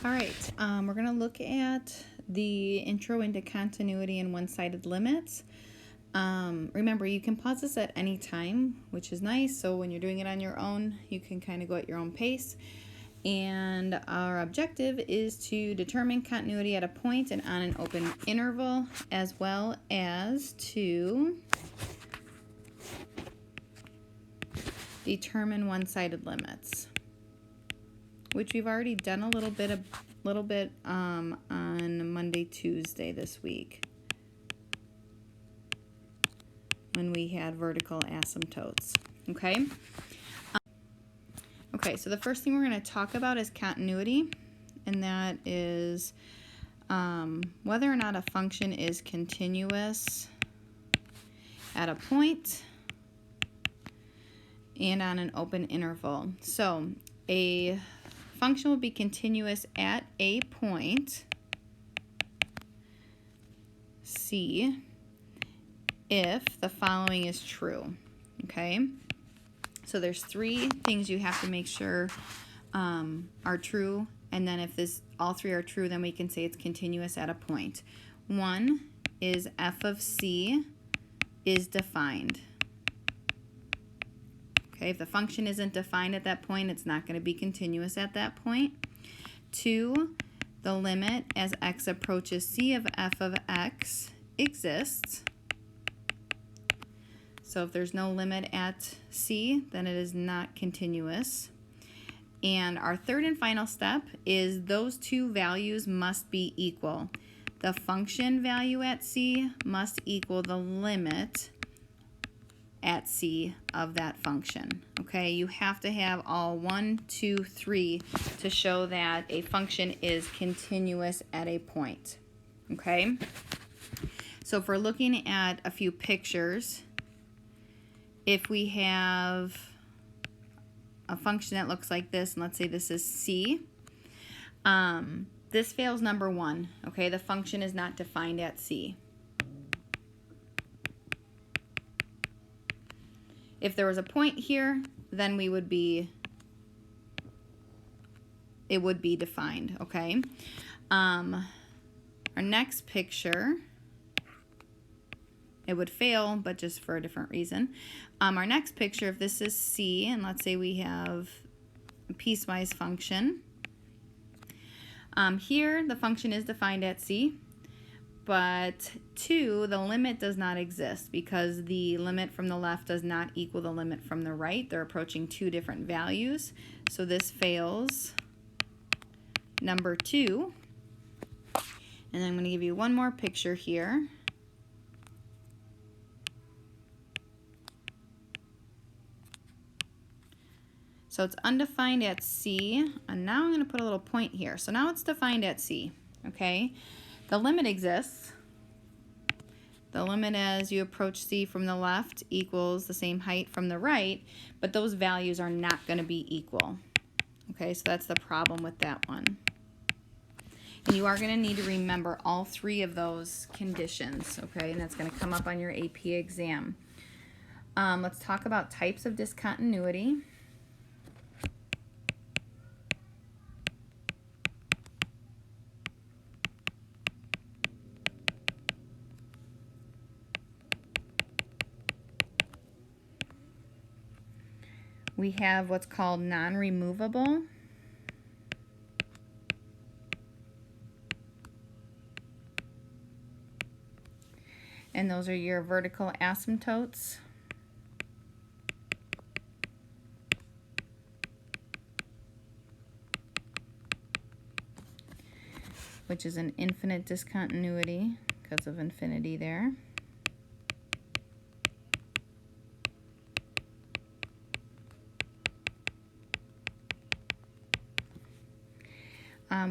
All right, we're going to look at the intro into continuity and one-sided limits. Remember, you can pause this at any time, which is nice. So when you're doing it on your own, you can kind of go at your own pace. And our objective is to determine continuity at a point and on an open interval, as well as to determine one-sided limits, which we've already done a little bit on Monday, Tuesday this week when we had vertical asymptotes. Okay. Okay, so the first thing we're going to talk about is continuity, and that is whether or not a function is continuous at a point and on an open interval. So a function will be continuous at a point C if the following is true. Okay, so there's three things you have to make sure are true, and then if all three are true, then we can say it's continuous at a point. One is f of c is defined. Okay, if the function isn't defined at that point, it's not going to be continuous at that point. 2, the limit as x approaches c of f of x exists. So if there's no limit at c, then it is not continuous. And our third and final step is those two values must be equal. The function value at c must equal the limit at c of that function. Okay, you have to have all 1, 2, 3 to show that a function is continuous at a point. Okay, so if we're looking at a few pictures, if we have a function that looks like this, and let's say this is c, this fails number 1. Okay, the function is not defined at c. If there was a point here, then it would be defined. Okay, our next picture, it would fail, but just for a different reason. Our next picture, if this is c, and let's say we have a piecewise function. Here, the function is defined at c, but 2, the limit does not exist because the limit from the left does not equal the limit from the right. They're approaching two different values, so this fails number 2. And I'm going to give you one more picture here. So it's undefined at c, and now I'm going to put a little point here. So now it's defined at c, okay? The limit exists. The limit as you approach c from the left equals the same height from the right, but those values are not going to be equal. Okay, so that's the problem with that one. And you are going to need to remember all three of those conditions, okay? And that's going to come up on your AP exam. Let's talk about types of discontinuity. We have what's called non-removable. And those are your vertical asymptotes. Which is an infinite discontinuity because of infinity there.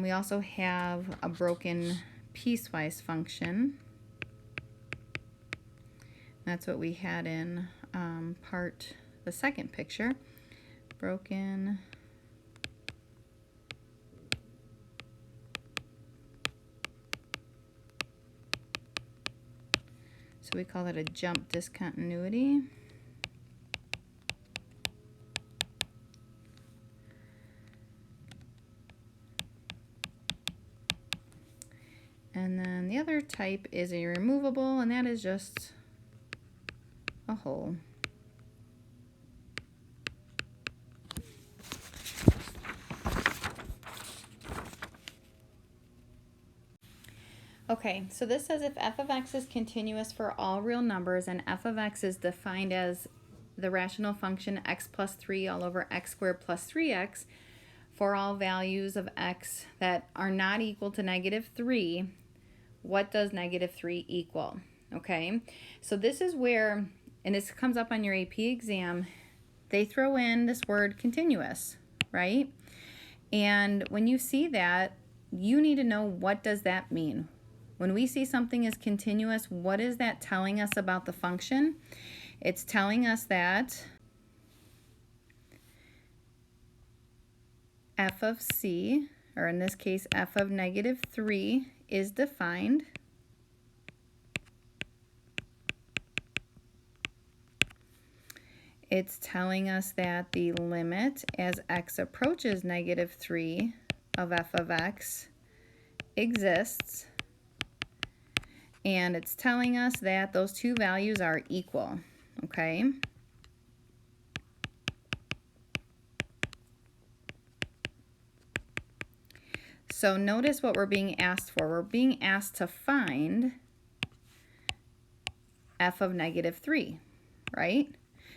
We also have a broken piecewise function. That's what we had in the second picture. Broken so we call it a jump discontinuity. And then the other type is a removable, and that is just a hole. Okay, so this says if f of x is continuous for all real numbers and f of x is defined as the rational function x plus 3 all over x squared plus 3x for all values of x that are not equal to -3, what does -3 equal? Okay, so this is where, and this comes up on your AP exam, they throw in this word continuous, right? And when you see that, you need to know, what does that mean? When we see something as continuous, what is that telling us about the function? It's telling us that f of c, or in this case f of -3, is defined It's telling us that the limit as x approaches -3 of f of x exists, and it's telling us that those two values are equal, okay? So notice what we're being asked for. We're being asked to find f of -3, right?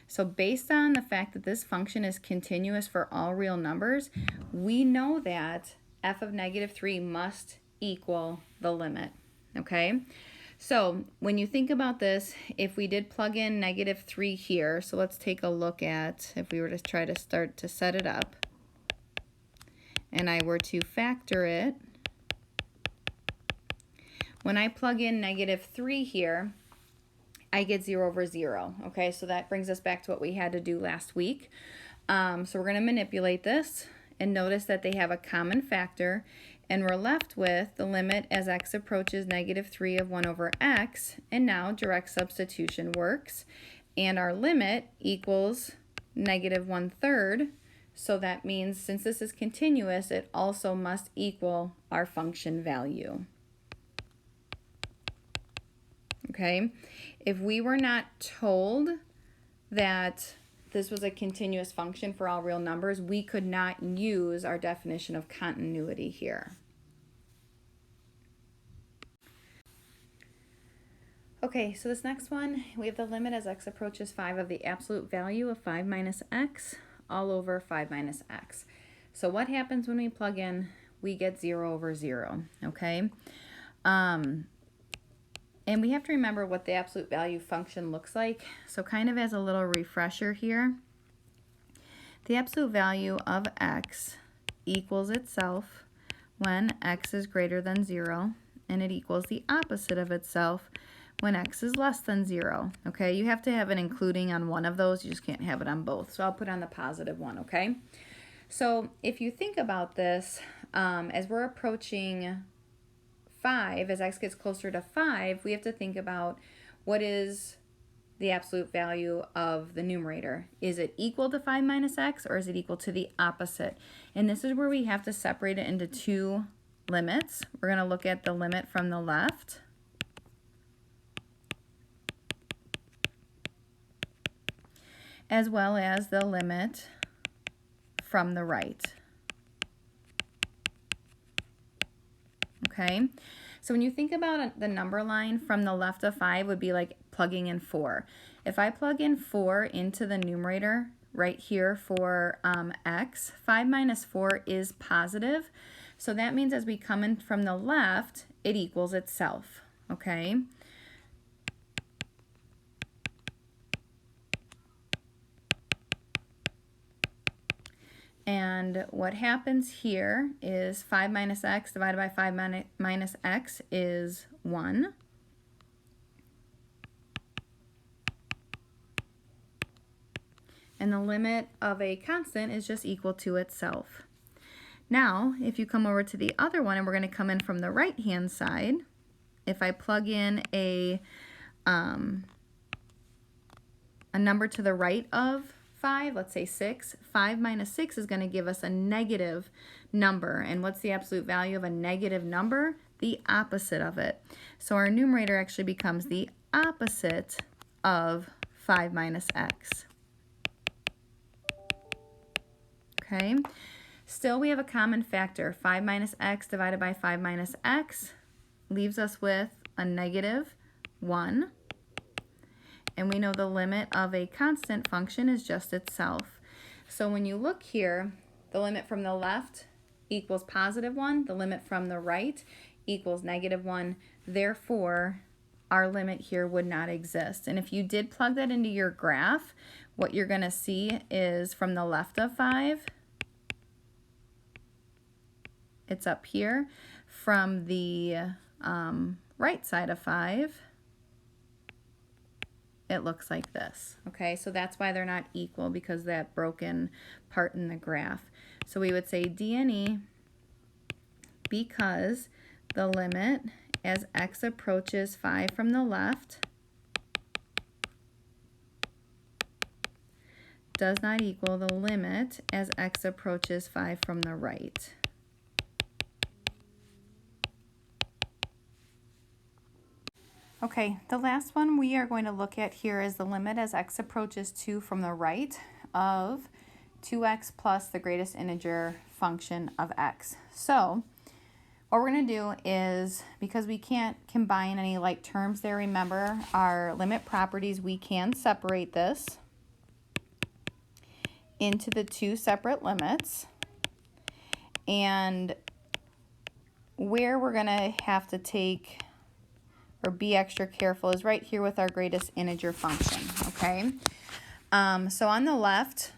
So based on the fact that this function is continuous for all real numbers, we know that f of -3 must equal the limit, okay? So when you think about this, if we did plug in -3 here, so let's take a look at if we were to try to start to set it up, and I were to factor it, when I plug in -3 here, I get 0 over 0, okay? So that brings us back to what we had to do last week. So we're going to manipulate this, and notice that they have a common factor, and we're left with the limit as x approaches -3 of 1 over x, and now direct substitution works, and our limit equals -1/3, so that means since this is continuous, it also must equal our function value. Okay, if we were not told that this was a continuous function for all real numbers, we could not use our definition of continuity here. Okay, so this next one, we have the limit as x approaches 5 of the absolute value of 5 minus x all over 5 minus x. So what happens when we plug in? We get 0 over 0, okay? And we have to remember what the absolute value function looks like. So kind of as a little refresher here, the absolute value of x equals itself when x is greater than 0, and it equals the opposite of itself when x is less than 0. Okay, you have to have an including on one of those. You just can't have it on both. So I'll put on the positive one, okay? So if you think about this, as we're approaching 5, as x gets closer to 5, we have to think about what is the absolute value of the numerator. Is it equal to 5 minus x, or is it equal to the opposite? And this is where we have to separate it into two limits. We're going to look at the limit from the left, as well as the limit from the right. Okay, so when you think about the number line from the left of 5 would be like plugging in 4. If I plug in 4 into the numerator right here for x, 5 minus 4 is positive. So that means as we come in from the left, it equals itself, okay? And what happens here is 5 minus x divided by 5 minus x is 1. And the limit of a constant is just equal to itself. Now, if you come over to the other one, and we're going to come in from the right-hand side, if I plug in a number to the right of 5, let's say 6, 5 minus 6 is going to give us a negative number. And what's the absolute value of a negative number? the opposite of it. So our numerator actually becomes the opposite of 5 minus x. Okay, still we have a common factor. 5 minus x divided by 5 minus x leaves us with a negative 1. And we know the limit of a constant function is just itself. So when you look here, the limit from the left equals positive 1. The limit from the right equals negative 1. Therefore, our limit here would not exist. And if you did plug that into your graph, what you're going to see is from the left of 5, it's up here. From the right side of 5, it looks like this. Okay, so that's why they're not equal, because that broken part in the graph. So we would say D and E because the limit as x approaches 5 from the left does not equal the limit as x approaches 5 from the right. Okay, the last one we are going to look at here is the limit as x approaches 2 from the right of 2x plus the greatest integer function of x. So what we're going to do is, because we can't combine any like terms there, remember our limit properties, we can separate this into the two separate limits. And where we're going to have to take or be extra careful is right here with our greatest integer function, okay? So on the left,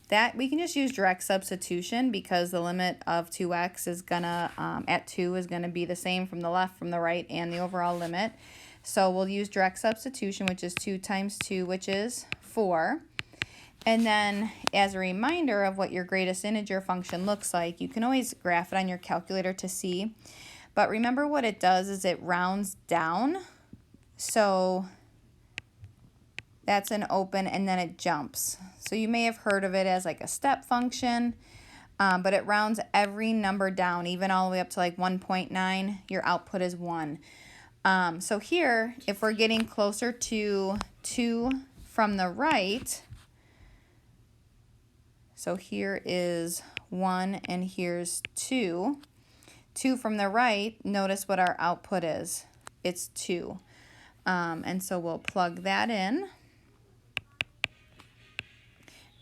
that we can just use direct substitution, because the limit of 2x is gonna, at 2 is gonna be the same from the left, from the right, and the overall limit. So we'll use direct substitution, which is 2 times 2, which is 4. And then as a reminder of what your greatest integer function looks like, you can always graph it on your calculator to see. But remember what it does is it rounds down. So that's an open and then it jumps. So you may have heard of it as like a step function, but it rounds every number down, even all the way up to like 1.9. Your output is 1. So here, if we're getting closer to 2 from the right, so here is 1 and here's 2. 2 from the right, notice what our output is. It's 2. And so we'll plug that in.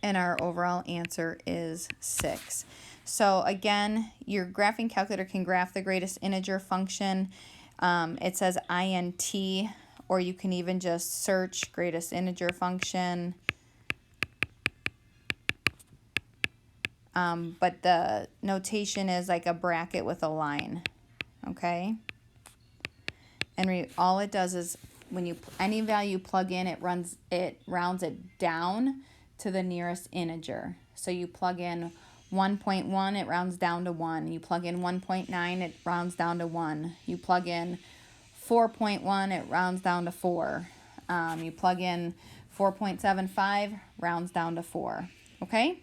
And our overall answer is 6. So again, your graphing calculator can graph the greatest integer function. It says INT, or you can even just search greatest integer function. But the notation is like a bracket with a line, okay? And all it does is when you any value you plug in, it rounds it down to the nearest integer. So you plug in 1.1, it rounds down to 1. You plug in 1.9, it rounds down to 1. You plug in 4.1, it rounds down to 4. You plug in 4.75, rounds down to 4. Okay?